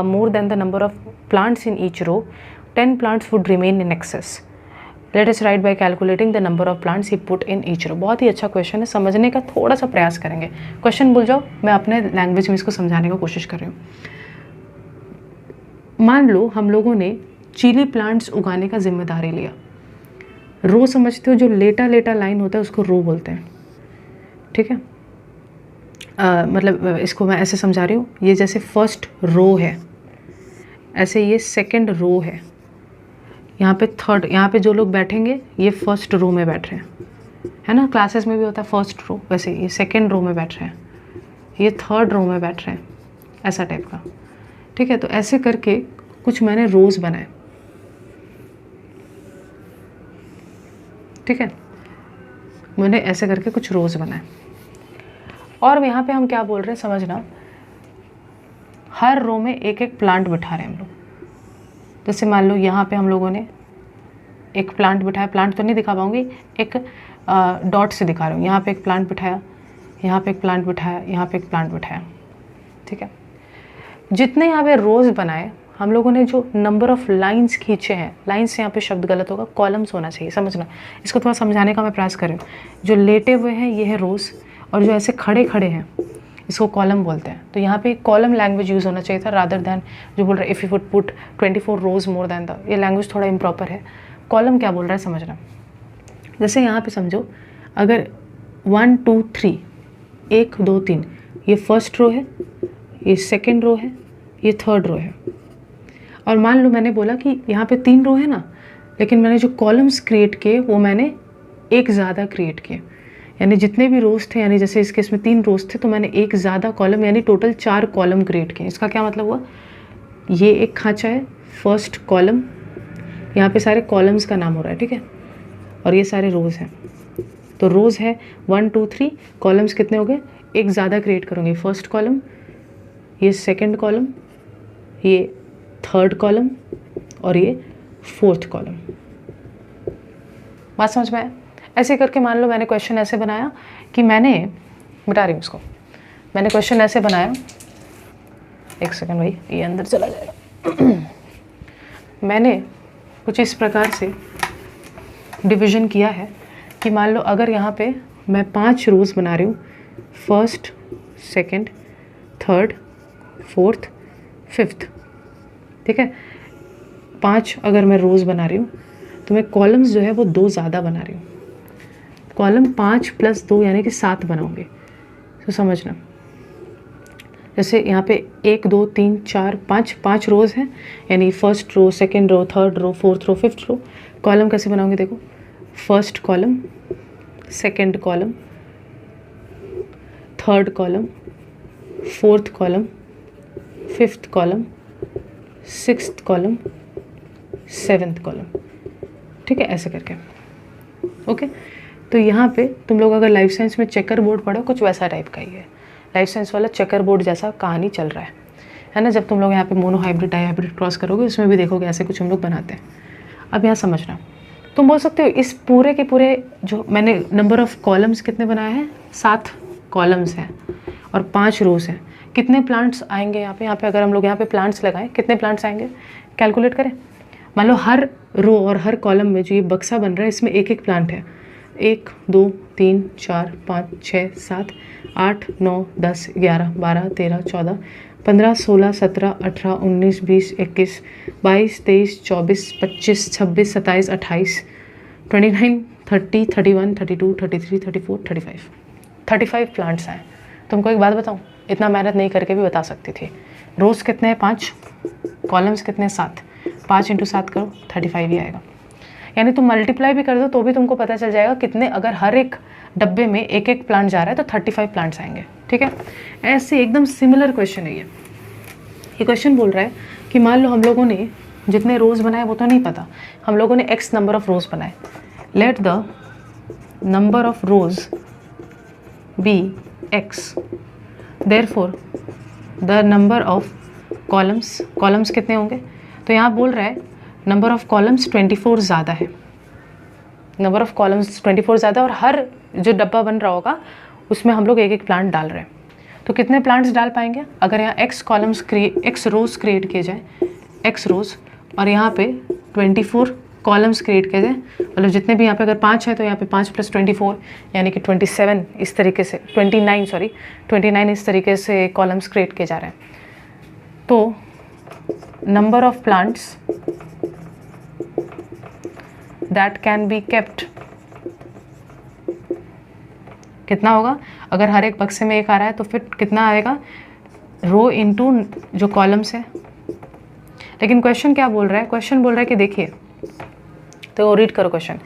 more than the number of plants in each row, 10 plants would remain in excess. Let us write by calculating the number of plants he put in each row. बहुत ही अच्छा क्वेश्चन है, समझने का थोड़ा सा प्रयास करेंगे। क्वेश्चन भूल जाओ, मैं अपने लैंग्वेज में इसको समझाने की कोशिश कर रही हूँ। मान लो हम लोगों ने चिली प्लांट्स उगाने का जिम्मेदारी लिया। रो समझते हो, जो लेटा लेटा लाइन होता है उसको रो बोलते हैं। ठीक है, मतलब इसको मैं ऐसे समझा रही हूँ, ये जैसे फर्स्ट रो है, ऐसे ये सेकंड रो है, यहाँ पे थर्ड, यहाँ पे जो लोग बैठेंगे ये फर्स्ट रो में बैठ रहे हैं, है ना, क्लासेस में भी होता है फर्स्ट रो, वैसे ये सेकेंड रो में बैठ रहे हैं, ये थर्ड रो में बैठ रहे हैं, ऐसा टाइप का। ठीक है, तो ऐसे करके कुछ मैंने रोज़ बनाए। ठीक है, मैंने ऐसे करके कुछ रोज़ बनाए। और यहाँ पे हम क्या बोल रहे हैं समझना, हर रो में एक एक प्लांट बिठा रहे हैं हम लोग। जैसे मान लो यहाँ पे हम लोगों ने एक प्लांट बिठाया, प्लांट तो नहीं दिखा पाऊंगी, एक डॉट से दिखा रही हूँ। यहाँ पे एक प्लांट बिठाया, यहाँ पे एक प्लांट बिठाया, यहाँ पे एक प्लांट बिठाया। ठीक है, जितने यहाँ पे रोज़ बनाए हम लोगों ने, जो नंबर ऑफ लाइंस खींचे हैं, लाइंस यहाँ पे शब्द गलत होगा, कॉलम्स होना चाहिए, समझना। इसको थोड़ा समझाने का मैं प्रयास कर रही हूँ। जो लेटे हुए हैं ये है रोज़, और जो ऐसे खड़े खड़े हैं इसको कॉलम बोलते हैं। तो यहाँ पे कॉलम लैंग्वेज यूज़ होना चाहिए था रादर दैन जो बोल रहा है if you would put 24 rows more than the, ये लैंग्वेज थोड़ा इम्प्रॉपर है। कॉलम क्या बोल रहा है समझना। जैसे यहाँ पे समझो, अगर 1 2 3 1 2 3 ये फर्स्ट रो है, ये सेकेंड रो है, ये थर्ड रो है। और मान लो मैंने बोला कि यहाँ पे 3 रो है ना, लेकिन मैंने जो कॉलम्स क्रिएट किए वो मैंने एक ज़्यादा क्रिएट किए, यानी जितने भी रोज़ थे, यानी जैसे इस केस में 3 रोज़ थे तो मैंने एक ज़्यादा कॉलम यानी टोटल 4 कॉलम क्रिएट किए। इसका क्या मतलब हुआ, ये एक खांचा है, फर्स्ट कॉलम, यहाँ पे सारे कॉलम्स का नाम हो रहा है। ठीक है, और ये सारे रोज़ हैं। तो रोज़ है 1 2 3, कॉलम्स कितने हो गए, एक ज़्यादा क्रिएट करूँगी, फर्स्ट कॉलम, ये सेकेंड कॉलम, ये थर्ड कॉलम और ये फोर्थ कॉलम। बात समझ में आया। ऐसे करके मान लो मैंने क्वेश्चन ऐसे बनाया कि मैंने, बता रही हूँ उसको, मैंने क्वेश्चन ऐसे बनाया, एक सेकंड भाई ये अंदर चला जाएगा। मैंने कुछ इस प्रकार से डिवीज़न किया है कि मान लो अगर यहाँ पे मैं 5 रोज़ बना रही हूँ, first second third fourth fifth. ठीक है, 5 अगर मैं रोज़ बना रही हूँ तो मैं कॉलम्स जो है वो 2 ज़्यादा बना रही हूँ। कॉलम 5 + 2 यानी कि 7 बनाऊंगे। तो समझना, जैसे यहाँ पे 1 2 3 4 5 रोज़ हैं, यानी first row, second row, third row, fourth row, fifth row. Column कैसे बनाऊंगे देखो, first column, second column, third column, fourth column, fifth column, sixth column, seventh column. ठीक है, ऐसे करके। ओके, तो यहाँ पे तुम लोग अगर लाइफ साइंस में चेकर बोर्ड पढ़ो, कुछ वैसा टाइप का ही है। लाइफ साइंस वाला चेकर बोर्ड जैसा कहानी चल रहा है ना। जब तुम लोग यहाँ पे monohybrid dihybrid cross करोगे उसमें भी देखोगे ऐसे कुछ हम लोग बनाते हैं। अब यहाँ समझना, तुम बोल सकते हो इस पूरे के पूरे जो मैंने नंबर ऑफ़ कॉलम्स कितने बनाए हैं, 7 कॉलम्स हैं और 5 रोज़ हैं, कितने प्लांट्स आएंगे यहाँ पे अगर हम लोग यहाँ पे प्लांट्स लगाएं, कितने प्लांट्स आएंगे कैलकुलेट करें। मान लो हर रो और हर कॉलम में जो ये बक्सा बन रहा है इसमें एक एक प्लांट है। 1 2 3 4 5 6 7 8 9 10 11 12 13 14 15 16 17 18 19 20 21 22 23 24 25 26 27 28 29 30 31 32 33 34 35 प्लांट्स आए। तुमको एक बात बताऊँ, इतना मेहनत नहीं करके भी बता सकती थी। रोज़ कितने हैं 5, कॉलम्स कितने 7, 5 × 7 करो 35 ही आएगा। यानी तुम मल्टीप्लाई भी कर दो तो भी तुमको पता चल जाएगा कितने, अगर हर एक डब्बे में एक एक प्लांट जा रहा है तो 35 प्लांट्स आएंगे। ठीक है, ऐसे एकदम सिमिलर क्वेश्चन है ये क्वेश्चन बोल रहा है कि मान लो हम लोगों ने जितने रोज़ बनाए वो तो नहीं पता, हम लोगों ने x नंबर ऑफ़ रोज़ बनाए। Let the number of rows be x, therefore the number of columns कितने होंगे। तो यहाँ बोल रहा है नंबर ऑफ़ कॉलम्स 24 ज़्यादा है, नंबर ऑफ़ कॉलम्स 24 ज़्यादा, और हर जो डब्बा बन रहा होगा उसमें हम लोग एक एक प्लांट डाल रहे हैं। तो कितने प्लांट्स डाल पाएंगे अगर यहाँ x रोज़ क्रिएट किए जाए, x रोज़, और यहाँ पे 24 कॉलम्स क्रिएट किए जाए। मतलब जितने भी यहाँ पे अगर 5 है तो यहाँ पे 5 + 24 यानी कि 27 इस तरीके से 29 इस तरीके से कॉलम्स क्रिएट किए जा रहे हैं। तो number of plants that can be kept कितना होगा, अगर हर एक बक्से में एक आ रहा है तो फिर कितना आएगा, रो इनटू जो कॉलम्स है। लेकिन क्वेश्चन क्या बोल रहा है, क्वेश्चन बोल रहा है कि देखिए, तो रीड करो question.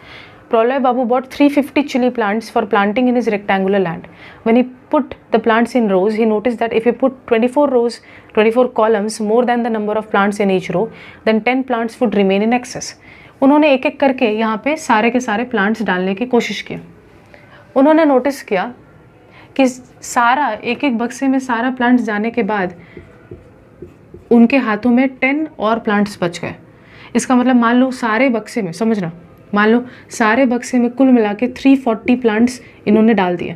Pralay Babu bought 350 chili plants for planting in his rectangular land. When he put the plants in rows, he noticed that if he put 24 rows, 24 columns more than the number of plants in each row, then 10 plants would remain in excess. उन्होंने एक एक करके यहाँ पे सारे के सारे प्लांट्स डालने की कोशिश की. उन्होंने नोटिस किया कि सारा एक एक बक्से में सारा प्लांट्स जाने के बाद उनके हाथों में 10 और प्लांट्स बच गए. इसका मतलब मान लो सारे बक्से में, समझना, मान लो सारे बक्से में कुल मिला के 340 प्लांट्स इन्होंने डाल दिए.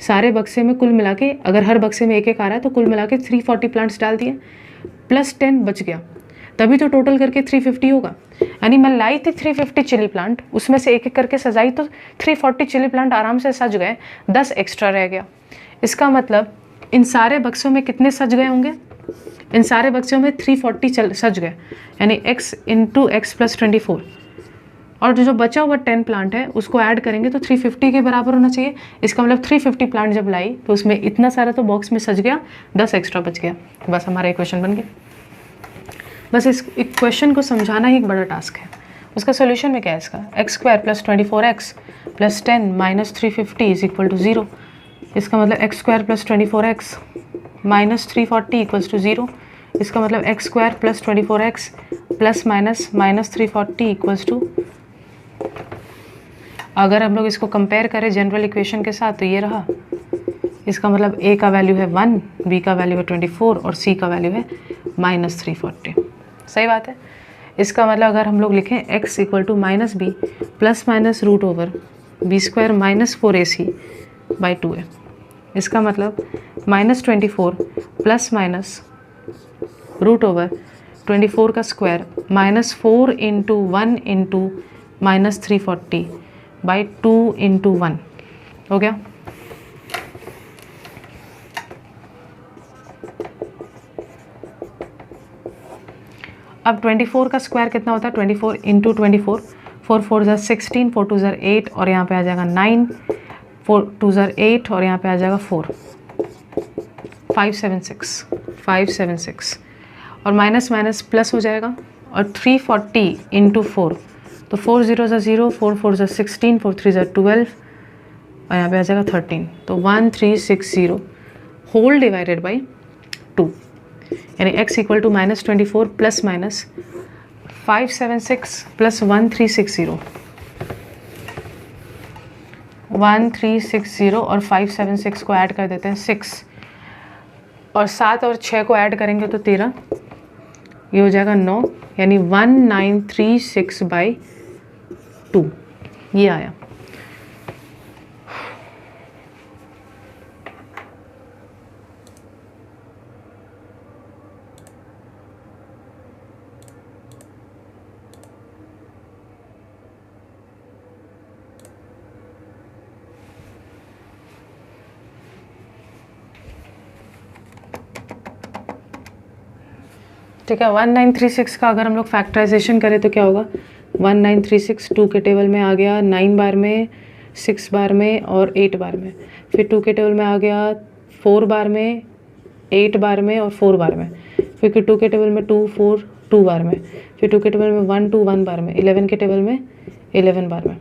सारे बक्से में कुल मिला के, अगर हर बक्से में एक एक आ रहा है तो कुल मिला के 340 प्लांट्स डाल दिए, प्लस 10 बच गया, तभी तो टोटल करके 350 होगा. यानी मैं लाई थी 350 चिली प्लांट, उसमें से एक एक करके सजाई तो 340 चिली प्लांट आराम से सज गए, 10 एक्स्ट्रा रह गया. इसका मतलब इन सारे बक्सों में कितने सज गए होंगे? इन सारे बक्सों में 340 सज गए, यानी x इंटू एक्स प्लस 24. और जो बचा हुआ 10 प्लांट है उसको ऐड करेंगे तो 350 के बराबर होना चाहिए. इसका मतलब 350 प्लांट जब लाई तो उसमें इतना सारा तो बॉक्स में सज गया, 10 एक्स्ट्रा बच गया. बस हमारा इक्वेशन बन गया. बस इस इक्वेशन को समझाना ही एक बड़ा टास्क है. उसका सोल्यूशन में क्या है इसका? X square plus 24x plus 10 minus 350 is equal to 0. इसका मतलब x square plus 24x minus 340 equals to 0. इसका मतलब x square plus 24x plus minus 340 equals to, अगर हम लोग इसको कंपेयर करें जनरल इक्वेशन के साथ तो ये रहा. इसका मतलब a का वैल्यू है 1, b का वैल्यू है 24 और c का वैल्यू है माइनस 340. सही बात है. इसका मतलब अगर हम लोग लिखें x equal to minus b plus minus root over b square minus 4ac by 2a. इसका मतलब minus 24 plus minus root over 24 का square minus 4 into 1 into minus 340 by 2 into 1 हो गया. अब 24 का स्क्वायर कितना होता है? 24 इंटू 24, 4 4 ज़ा 16, 4 2 ज़ा 8 और यहाँ पे आ जाएगा 9, 4 2 ज़ा 8 और यहाँ पे आ जाएगा 4, 576 और माइनस माइनस प्लस हो जाएगा. और 340 इंटू 4 तो 4 0 ज़ा 0, 4 4 ज़ा 16, 4 3 ज़ा 12 और यहाँ पे आ जाएगा 13. तो 1360 होल डिवाइडेड बाई 2, यानी x equal to minus 24 plus minus 576 plus 1360 और 576 को ऐड कर देते हैं 6 और 7 और 6 को ऐड करेंगे तो 13, ये हो जाएगा 9, यानी 1936 बाई 2 ये आया. ठीक है. 1936 का अगर हम लोग फैक्टराइजेशन करें तो क्या होगा? 1936 2 के टेबल में आ गया 9 बार में, 6 बार में और 8 बार में. फिर 2 के टेबल में आ गया 4 बार में, 8 बार में और 4 बार में. फिर 2 के टेबल में 2 4 2 बार में. फिर 2 के टेबल में 1 2 1 बार में. 11 के टेबल में 11 बार में.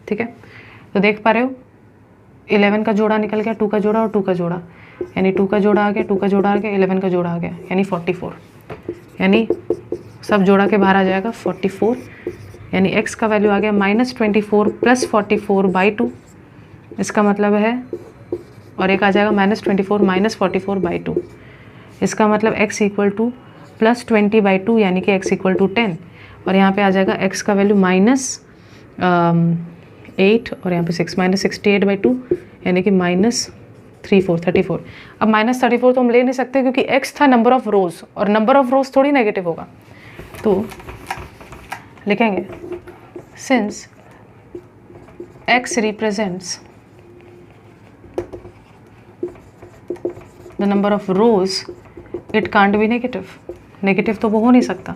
ठीक है. तो देख पा रहे हो 11 का जोड़ा निकल गया, 2 का जोड़ा और 2 का जोड़ा, यानी 2 का जोड़ा आ गया, 2 का जोड़ा आ गया, 11 का जोड़ा आ गया, यानी 44. यानी सब जोड़ा के बाहर आ जाएगा 44, यानी x का वैल्यू आ गया माइनस 24 प्लस 44 बाई 2. इसका मतलब है, और एक आ जाएगा माइनस 24 माइनस 44 बाई 2. इसका मतलब x equal two plus 20 by 2 यानी कि x इक्वल टू 10. और यहाँ पे आ जाएगा x का वैल्यू माइनस 8 और यहाँ पे 6 माइनस 68 बाई 2 यानी कि माइनस 34. अब माइनस 34 तो हम ले नहीं सकते क्योंकि x था नंबर ऑफ रोज और नंबर ऑफ रोज थोड़ी नेगेटिव होगा. तो लिखेंगे since x represents the number of rose it can't be negative. Negative तो वो हो नहीं सकता.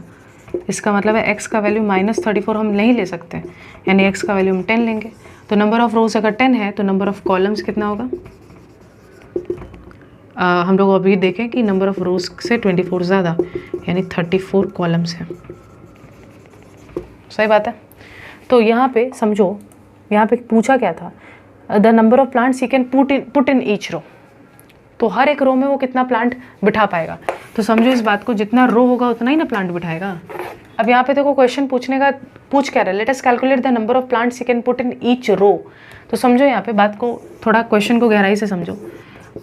इसका मतलब है x का वैल्यू माइनस 34 हम नहीं ले सकते, यानी x का वैल्यू हम 10 लेंगे. तो नंबर ऑफ रोज अगर 10 है तो नंबर ऑफ कॉलम्स कितना होगा? हम लोग अभी देखें कि नंबर ऑफ रोज से 24 ज़्यादा, यानी 34 कॉलम्स हैं. सही बात है. तो यहाँ पे समझो, यहाँ पे पूछा क्या था, the number of plants he can put in each row. तो हर एक रो में वो कितना प्लांट बिठा पाएगा। तो समझो इस बात को, जितना रो होगा उतना ही ना प्लांट बिठाएगा। अब यहाँ पे देखो क्वेश्चन पूछने का पूछ क्या रहा है, let us calculate the number of plants he can put in each row. तो समझो यहाँ पे बात को, थोड़ा क्वेश्चन को गहराई से समझो।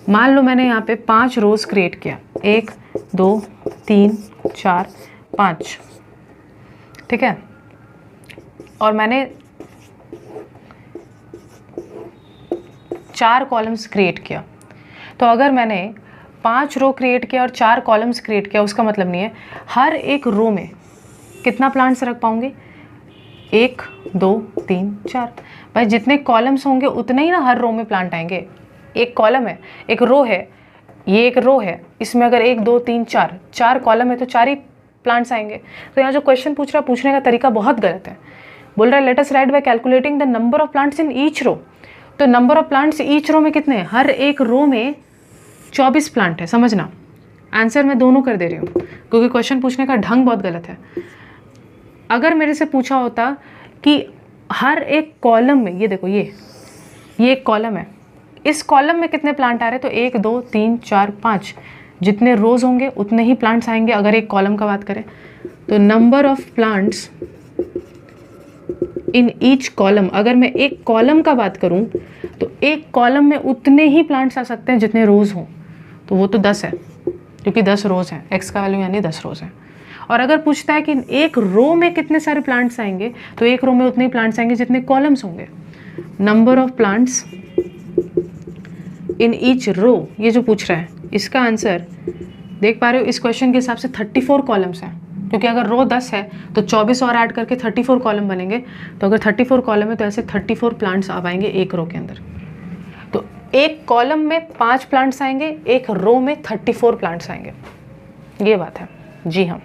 मान लो मैंने यहाँ पे 5 रोज क्रिएट किया, 1 2 3 4 5, ठीक है, और मैंने 4 कॉलम्स क्रिएट किया। तो अगर मैंने 5 रो क्रिएट किया और 4 कॉलम्स क्रिएट किया, उसका मतलब नहीं है हर एक रो में कितना प्लांट्स रख पाऊंगी, 1 2 3 4। भाई जितने कॉलम्स होंगे उतने ही ना हर रो में प्लांट आएंगे। एक कॉलम है, एक रो है, ये एक रो है, इसमें अगर 1 2 3 4 कॉलम है तो 4 ही प्लांट्स आएंगे। तो यहाँ जो क्वेश्चन पूछ रहा है, पूछने का तरीका बहुत गलत है। बोल रहा है let us write by calculating the number of plants in each row. तो number of plants each row में कितने हैं, हर एक रो में 24 प्लांट है। समझना, आंसर मैं दोनों कर दे रही हूँ क्योंकि क्वेश्चन पूछने का ढंग बहुत गलत है। अगर मेरे से पूछा होता कि हर एक कॉलम में, ये देखो ये एक कॉलम है, इस कॉलम में कितने प्लांट आ रहे हैं, तो 1 2 3 4 5, जितने रोज होंगे उतने ही प्लांट्स आएंगे अगर एक कॉलम का बात करें। तो number of plants in each column, अगर मैं एक कॉलम का बात करूं तो एक कॉलम में उतने ही प्लांट्स आ सकते हैं जितने रोज हों। तो वो तो 10 है क्योंकि 10 रोज हैं, एक्स का वैल्यू यानी 10 रोज है। और अगर पूछता है कि एक रो में कितने सारे प्लांट्स आएंगे, तो एक रो में उतने ही प्लांट्स आएंगे जितने कॉलम्स होंगे। Number of plants in each row, ये जो पूछ रहा है इसका आंसर देख पा रहे हो, इस क्वेश्चन के हिसाब से 34 कॉलम्स हैं, क्योंकि अगर रो 10 है तो 24 और ऐड करके 34 कॉलम बनेंगे। तो अगर 34 कॉलम है तो ऐसे 34 प्लांट्स आ पाएंगे एक रो के अंदर। तो एक कॉलम में 5 प्लांट्स आएंगे, एक रो में 34 प्लांट्स आएंगे। ये बात है जी हाँ।